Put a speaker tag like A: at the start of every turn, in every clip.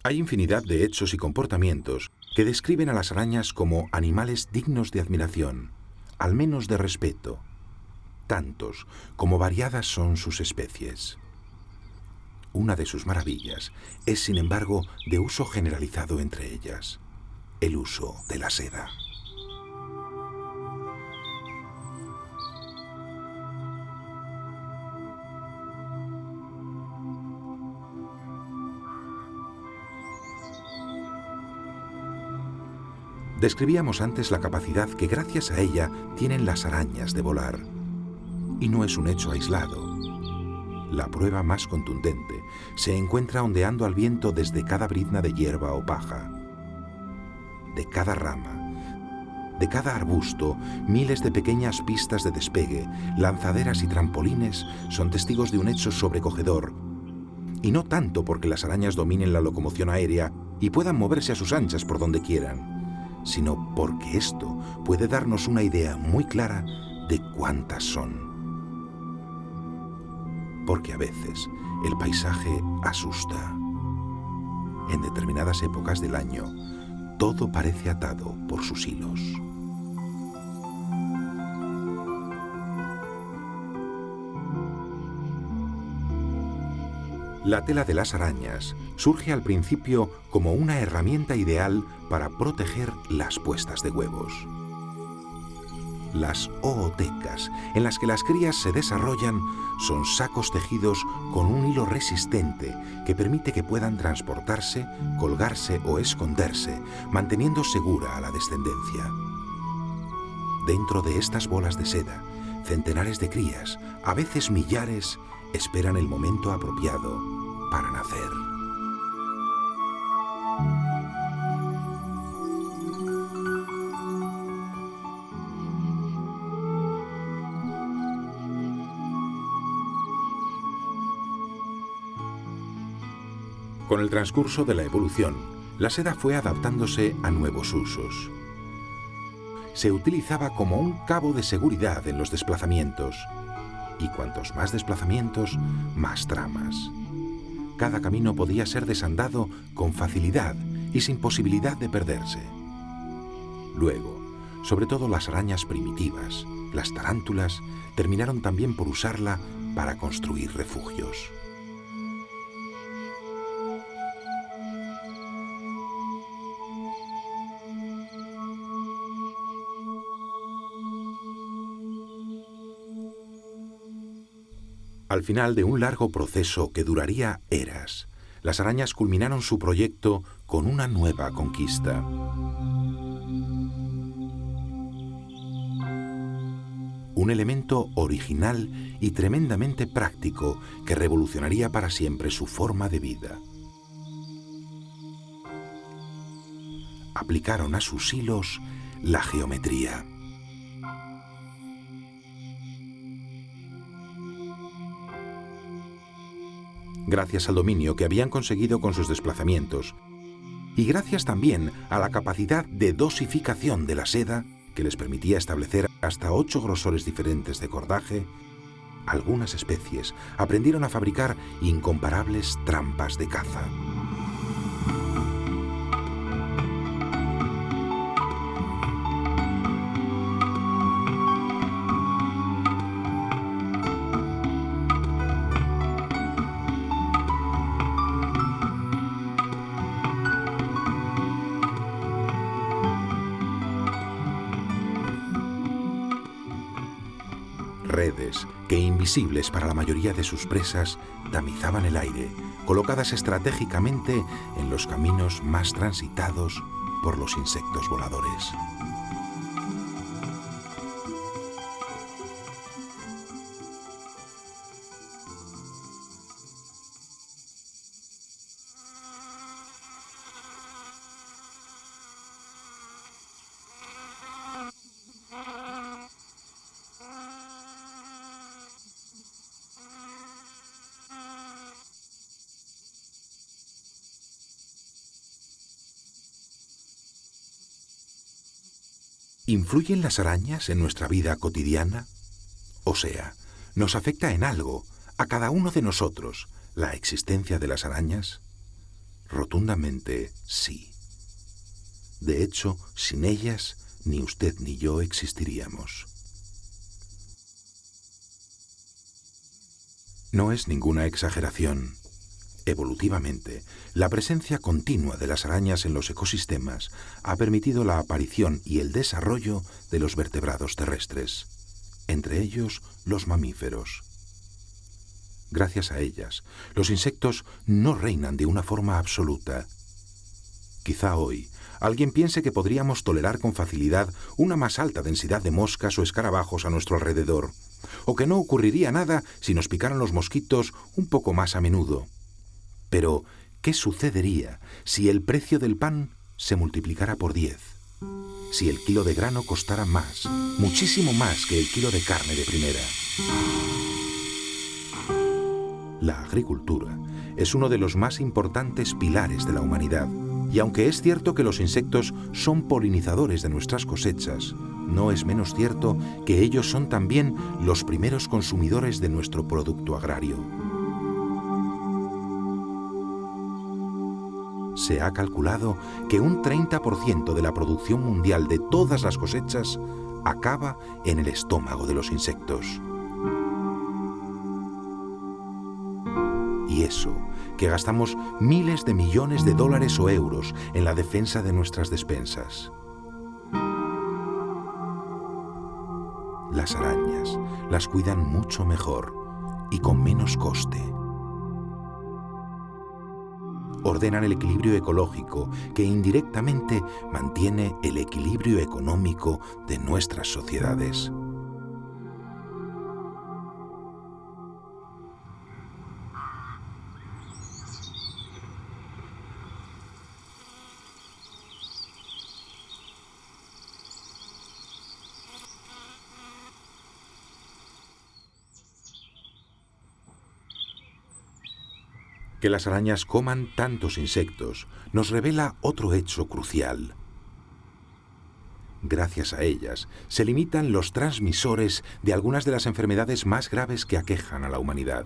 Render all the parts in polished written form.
A: Hay infinidad de hechos y comportamientos que describen a las arañas como animales dignos de admiración, al menos de respeto, tantos como variadas son sus especies. Una de sus maravillas es, sin embargo, de uso generalizado entre ellas: el uso de la seda. Describíamos antes la capacidad que gracias a ella tienen las arañas de volar. Y no es un hecho aislado. La prueba más contundente se encuentra ondeando al viento desde cada brizna de hierba o paja. De cada rama, de cada arbusto, miles de pequeñas pistas de despegue, lanzaderas y trampolines son testigos de un hecho sobrecogedor. Y no tanto porque las arañas dominen la locomoción aérea y puedan moverse a sus anchas por donde quieran, sino porque esto puede darnos una idea muy clara de cuántas son. Porque a veces el paisaje asusta. En determinadas épocas del año, todo parece atado por sus hilos. La tela de las arañas surge al principio como una herramienta ideal para proteger las puestas de huevos. Las ootecas, en las que las crías se desarrollan, son sacos tejidos con un hilo resistente que permite que puedan transportarse, colgarse o esconderse, manteniendo segura a la descendencia. Dentro de estas bolas de seda, centenares de crías, a veces millares, esperan el momento apropiado para nacer. Con el transcurso de la evolución, la seda fue adaptándose a nuevos usos. Se utilizaba como un cabo de seguridad en los desplazamientos. Y cuantos más desplazamientos, más tramas. Cada camino podía ser desandado con facilidad y sin posibilidad de perderse. Luego, sobre todo las arañas primitivas, las tarántulas, terminaron también por usarla para construir refugios. Al final de un largo proceso que duraría eras, las arañas culminaron su proyecto con una nueva conquista. Un elemento original y tremendamente práctico que revolucionaría para siempre su forma de vida. Aplicaron a sus hilos la geometría. Gracias al dominio que habían conseguido con sus desplazamientos, y gracias también a la capacidad de dosificación de la seda, que les permitía establecer hasta 8 grosores diferentes de cordaje, algunas especies aprendieron a fabricar incomparables trampas de caza. Redes que, invisibles para la mayoría de sus presas, tamizaban el aire, colocadas estratégicamente en los caminos más transitados por los insectos voladores. ¿Influyen las arañas en nuestra vida cotidiana? O sea, ¿nos afecta en algo, a cada uno de nosotros, la existencia de las arañas? Rotundamente sí. De hecho, sin ellas, ni usted ni yo existiríamos. No es ninguna exageración. Evolutivamente, la presencia continua de las arañas en los ecosistemas ha permitido la aparición y el desarrollo de los vertebrados terrestres, entre ellos los mamíferos. Gracias a ellas, los insectos no reinan de una forma absoluta. Quizá hoy alguien piense que podríamos tolerar con facilidad una más alta densidad de moscas o escarabajos a nuestro alrededor, o que no ocurriría nada si nos picaran los mosquitos un poco más a menudo. Pero, ¿qué sucedería si el precio del pan se multiplicara por 10? Si el kilo de grano costara más, muchísimo más que el kilo de carne de primera. La agricultura es uno de los más importantes pilares de la humanidad, y aunque es cierto que los insectos son polinizadores de nuestras cosechas, no es menos cierto que ellos son también los primeros consumidores de nuestro producto agrario. Se ha calculado que un 30% de la producción mundial de todas las cosechas acaba en el estómago de los insectos. Y eso, que gastamos miles de millones de dólares o euros en la defensa de nuestras despensas. Las arañas las cuidan mucho mejor y con menos coste. Ordenan el equilibrio ecológico que indirectamente mantiene el equilibrio económico de nuestras sociedades. Que las arañas coman tantos insectos nos revela otro hecho crucial. Gracias a ellas, se limitan los transmisores de algunas de las enfermedades más graves que aquejan a la humanidad.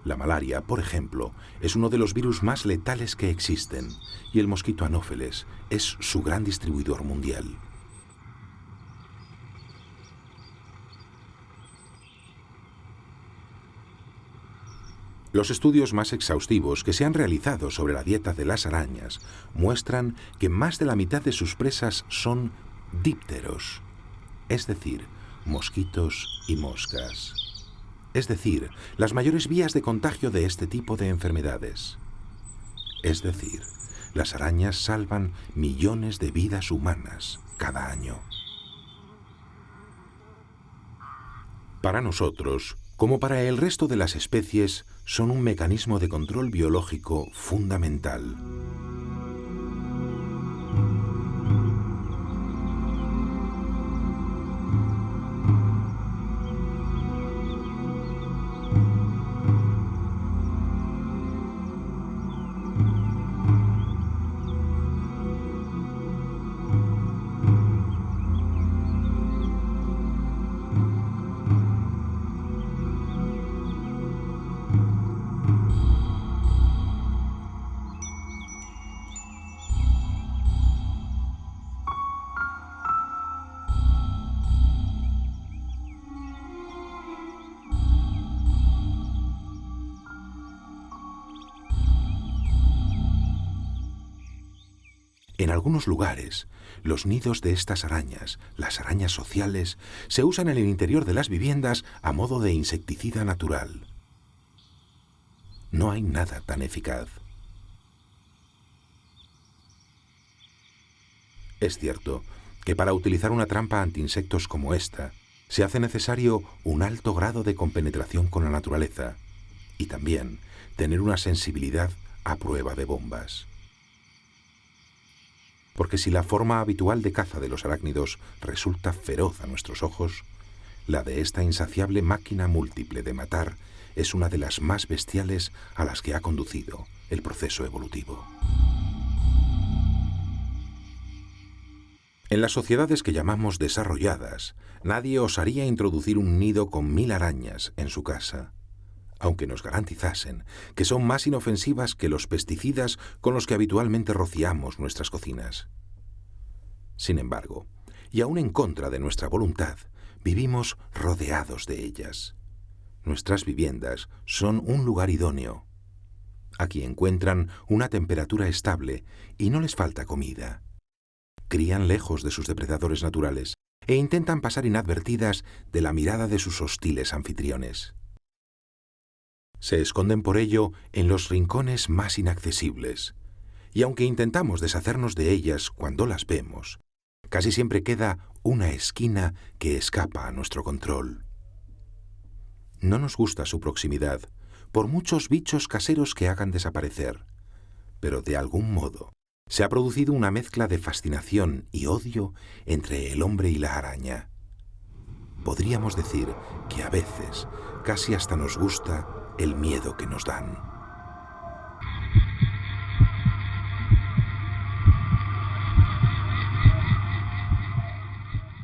A: La malaria, por ejemplo, es uno de los virus más letales que existen, y el mosquito Anófeles es su gran distribuidor mundial. Los estudios más exhaustivos que se han realizado sobre la dieta de las arañas muestran que más de la mitad de sus presas son dípteros, es decir, mosquitos y moscas. Es decir, las mayores vías de contagio de este tipo de enfermedades. Es decir, las arañas salvan millones de vidas humanas cada año. Para nosotros, como para el resto de las especies, son un mecanismo de control biológico fundamental. En algunos lugares, los nidos de estas arañas, las arañas sociales, se usan en el interior de las viviendas a modo de insecticida natural. No hay nada tan eficaz. Es cierto que para utilizar una trampa antiinsectos como esta, se hace necesario un alto grado de compenetración con la naturaleza y también tener una sensibilidad a prueba de bombas. Porque si la forma habitual de caza de los arácnidos resulta feroz a nuestros ojos, la de esta insaciable máquina múltiple de matar es una de las más bestiales a las que ha conducido el proceso evolutivo. En las sociedades que llamamos desarrolladas, nadie osaría introducir un nido con 1000 arañas en su casa. aunque nos garantizasen que son más inofensivas que los pesticidas con los que habitualmente rociamos nuestras cocinas. Sin embargo, y aún en contra de nuestra voluntad, vivimos rodeados de ellas. Nuestras viviendas son un lugar idóneo. Aquí encuentran una temperatura estable y no les falta comida. Crían lejos de sus depredadores naturales e intentan pasar inadvertidas de la mirada de sus hostiles anfitriones. Se esconden por ello en los rincones más inaccesibles, y aunque intentamos deshacernos de ellas cuando las vemos, casi siempre queda una esquina que escapa a nuestro control. No nos gusta su proximidad, por muchos bichos caseros que hagan desaparecer, pero de algún modo se ha producido una mezcla de fascinación y odio entre el hombre y la araña. Podríamos decir que a veces casi hasta nos gusta el miedo que nos dan.